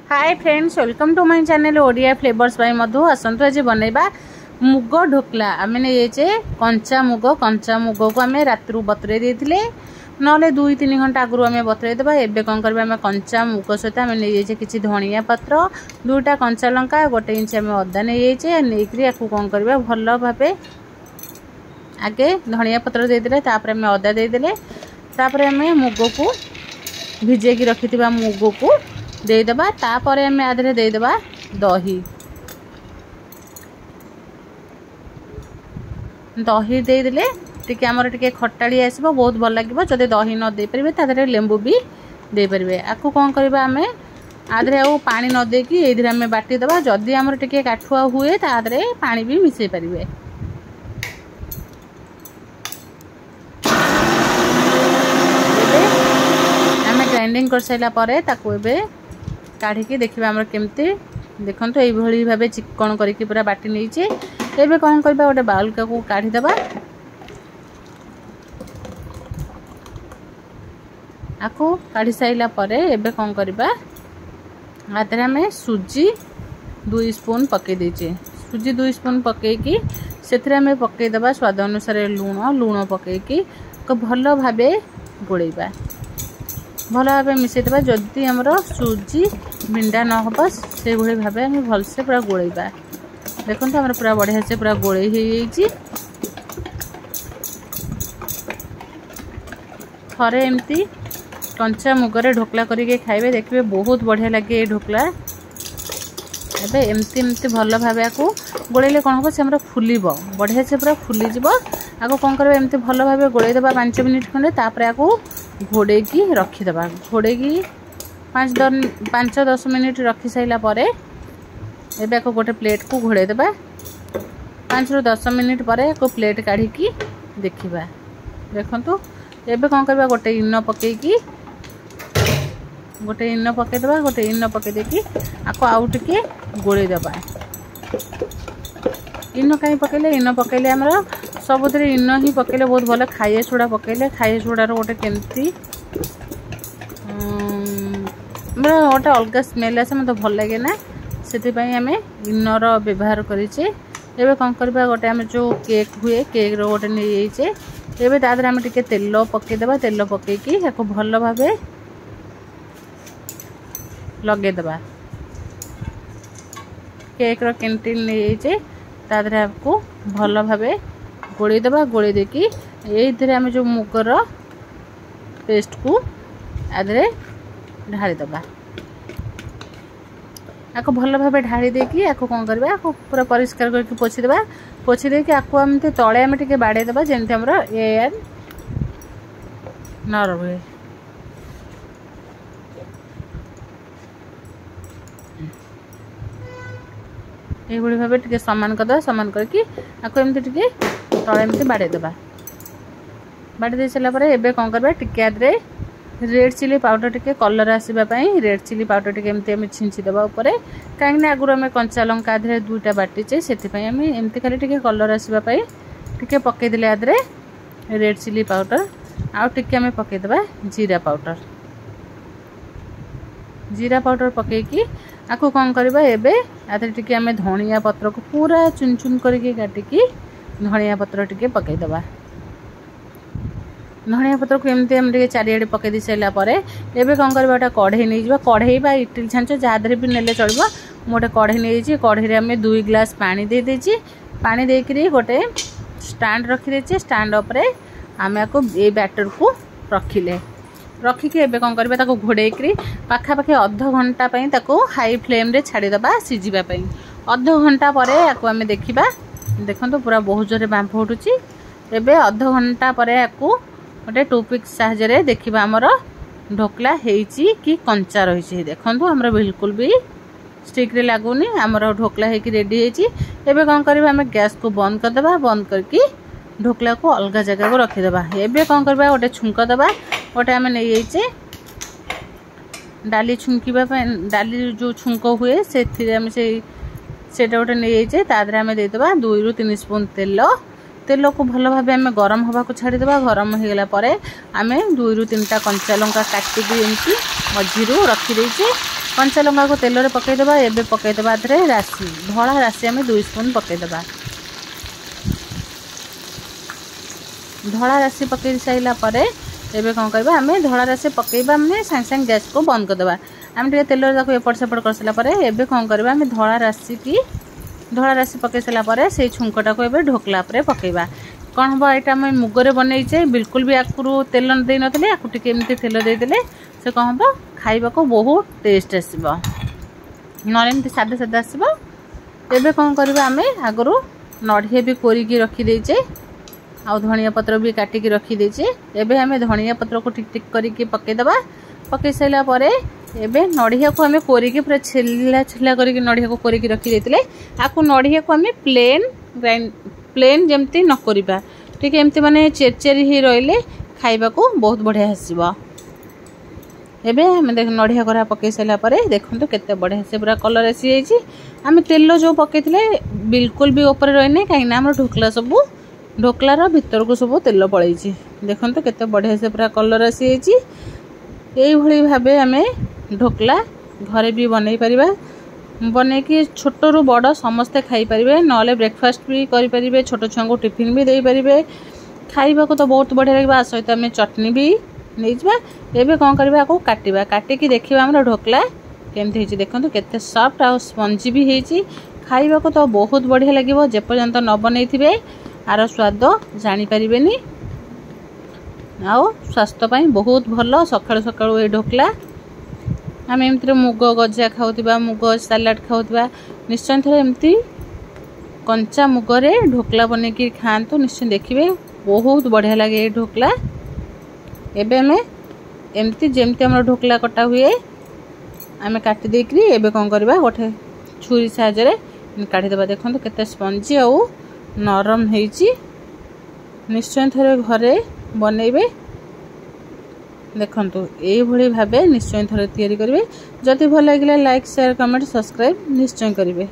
Hi friends, welcome to my channel Odia flavours by Madhu. आसतु आज बनैबा मुग ढोकला। आम नहीं कंचा मुग को आम रात बतुरे देते ना 2-3 घंटा आगु आम बतुरे देवा। एवं कौन कर कंचा मुग सहित आम नहीं किसी धनिया पत्र 2टा कंचा लंका 1 इंच आम अदा नहीं नहीं कौन कर भल भाव आगे धनिया पत्र देदेले आम अदा देदेले आम मुग को भिजे रखि मुग को देदेबा। तापर आम आधे देदेबा दही दही देदेले टिके आमर टिके खटाड़ी आसब बहुत भल लगे। जदि दही न दे पारे तादे लेंबू भी दे पारे। आपको कौन करबा आम आधे आउ पानी न देकी एदिरे आम बाटी देबा। जदि आमर टिके काठुआ हुए तादे पानी भी मिसई पारिबे। ग्राइंडिंग कर साइला परे ताको एबे काढ़ी देखिए आम केमती देखो ये भाव चिकन करके पूरा बाटी नहीं। एबे कौन करबा गोटे बाउल को काढ़ी देबा। आको काढ़ी साइला परे एबे कौन करबा आधे आम सुजी 2 स्पून पके दीचे। सुजी 2 स्पून पकईकी से पकई देबा स्वाद अनुसार लूण पकईकी भल भाव गोलेबा। भल भाव मिसई देबा। जदि आमर सुजी बिंडा न हो से भाव आम भलसे पूरा गोलेबा। देखो आम पूरा बढ़िया से पूरा गोले हो थरे एमती कंचा मुगरे ढोकला करके खाइबे देखिए बहुत बढ़िया लगे। ये ढोकला एबे एमती एमती भल भाव को गोलेले कौन हम से फुलब बढ़िया से पूरा फुलीज। आगे कौन कर एमती भल भाव गोले देबा 5 मिनिट खंडे तापर आको घोड़े की रखीदबा। घोड़े की 5-10 मिनिट रखी साइला परे एबे को गोटे प्लेट को घोड़े देबा। 5-10 मिनिट परे को प्लेट काढ़ी की देखिबा। देखंतु एबे कौन करबा गोटे इनो पकेकी गोटे इनो पके देबा। गोटे इनो पके देकी आको आउ टिके गोले देबा। इनो कहीं पकेले इनो पकेले हमर सबुतरे इनो ही पकेले बहुत भल। खाइए सोडा पकेले खाइए सोडार गोटे केमती गोटे अलग स्मेल आसे मत भल लगे ना से आम इनोर व्यवहार करेचे। एबे कौन करबा गोटे आम जो केक हुए केक रो गोटे नहीं जाइए। एबे तादरे आम टिके तेल पकेदेबा। तेल पकेकी याको भल भाव लगेदेबा। केक रो कैंटीन नहीं जाइए तादरे आपको भल भाव गोली देबा। गोली देकी ये आम जो मुगर पेस्ट को आधे ढाली देबा। आपको भल भाव ढाली देकी आपको कौन करबा आपको पूरा परिष्कार करके पोछि देबा। पोछि देकी आपको आम तले आम टिके बाड़े देबा जेंति हमर एयर न रहे। ये भाव टिके समान करदे समान करके आपको एमती टिके तले एमती बाड़े देबा। बाड़ी दे सारा एबे कौन करबा टिके आदरे रेड चिली पाउडर टिके कलर आसीबा पई रेड चिली पाउडर टिके एमती हम छिंची देबा ऊपर। काहे ना आगुर आम कंचा लंका आधे 2टा बाटीचे से आम एमती खाली टिके कलर आसीबा पई टिके पके देले आदरे रेड चिली पाउडर आउ टिके आम पके देबा जीरा पाउडर। जीरा पाउडर पकेकी आपको कौन करबा एबे आधे टिके आम धनिया पत्र को पूरा चुन चुन करके काटिकी धनिया पत्र टिके पके देबा। धनिया पत्र को एमती हम टिके चारिआडे पके दी साइला परे एबे कौन करबा गोटे कढ़ई नहीं जाबा। कढ़ई बा इडली छांच जहादरे भी नेले चलबो। मोटे कढ़ई नहीं जाइए। कढ़ई आम 2 ग्लास पानी दे देछि। पानी देकरी गोटे स्टैंड रखी देछि। स्टैंड उपरे आम को ए बैटर को रखिले रखिकी एबे कौन करबा ताको घोड़ेकरी पाखापाखि अध घंटा पई ताको हाई फ्लेम रे छाड़ी दबा सिजिबा पई। अध घंटा परे आको आम देखिबा। देखंतु पूरा बहुत जोरे बांफ उठुची। एबे अध घंटा परे आको गोटे टूथपिक साहाय्य देखिबा हमर ढोकला हेइची कि कंचा रहिची। देखंतु हमर बिल्कुल भी स्टिक रे लागुनी। हमर ढोकला हेकी रेडी हेची। एबे कौन करबा हम गैस को बंद कर देबा। बंद करके ढोकला को अलग जगह को रखी देबा। एबे कौन करबा गोटे छुंक देबा। गोटे आम नहीं जाइए डाली छुंकिबा डाली जो छुंक हुए से गोटे नहीं जाइए तादरे आम देदेबा 2-3 स्पून तेल। तेल को भल भाव आम गरम हवा को छाड़ीदेबा। गरम हो गला आम 2-3टा कंचा लंका काटिकी एमती मझीरू रखी कंचा लंका को तेल रे पकईदेवा। एबे पकईदेवा आधे राशि धला राशि आम 2 स्पून पकईदेवा। धला राशि पकई साइला परे एबे कौन करबा आम धला राशि पकईबा माने सांगे सांगे गैस को बंद करदेवा। आम टे तेल एपट सेपट कर सारा पर एबे कौन करबा आम धला राशि पकई सारा पर से छुंकटा को एबे ढोकला पर पकईबा। कौन हम यहाँ आम मुगरे बनईचे बिल्कुल भी आकु तेल दे नथिले आकु टिके एमती तेल देदेले से कौन हम खाइबा को बहुत टेस्ट आसबो नमती सादा सादा आसबो। एबे कौन करबा आम आगरू नड़िया भी कोरिकी रखी देचे आ धनिया पत्र भी काटिकी रखी देचे। एबे आम धनिया पत्र को टिक टिक करके पकईदेवा। पकई सारा पर एबे नड़िया को आम कोरिकी पूरा छिला छिला करके नड़िया को कोरिकी रखी देतिले आकु नड़िया को आम प्लेन जमती न करिबा ठीक एमती माने चेरचेरी ही रहिले खाइबा को बहुत बढ़िया हसिबा। एबे हम देख नड़िया कोरा पकई सारा पर देखंतु केते बढ़िया से पूरा कलर आसी जाइछि। आम तेल जो पकईथिले बिल्कुल भी ऊपर रहिने काहे ना हमर ढोकला सब ढोकलार भीतर को सब तेल पड़ैछि। देखंतु केते बढ़िया से पूरा कलर आसी जाइछि। एई भली भाबे आमे ढोकला घरे भी बनई परिबा। बने कि छोट रु बड़ समस्ते खाई परिबे नले ब्रेकफास्ट भी करि परिबे छोट छुआ को टिफिन भी दे परिबे खाइबा को तो बहुत बढ़िया लगे। सहित आम चटनी भी नहीं जावा। एबे कौन करबा को काटिबा काटिकी देखिबा हमर ढोकला केमती हेछि। देखंतु केते सॉफ्ट आ स्पंजी भी हेछि खाइबा को तो बहुत बढ़िया लागिबो। जे पर्यंत न बनैथिबे आर स्वाद जानि परिबेनी आउ स्वास्थ्य पई बहुत भलो। सकाळु सकाळु ए ढोकला आम एमती मुग गजा खाऊा मुग सालाड खाऊा निश्चय थे एमती कंचा मुगरे ढोकला बन कि खातु निश्चय देखिए बहुत बढ़िया लगे ये ढोकला। एबे आम एमती जेमती आम ढोकला कटा हुए आम काटी देकरी एबे कौन करबा गोटे छुरी साहाय्य काटिदेबा। देखो केते स्पंजी आउ नरम हेची निश्चय थे घरे बनइबे। देखंतु एई भली भाबे निश्चय थरे तैयारी करिवे। जदि भल लागिला लाइक शेयर कमेंट सब्सक्राइब निश्चय करिवे।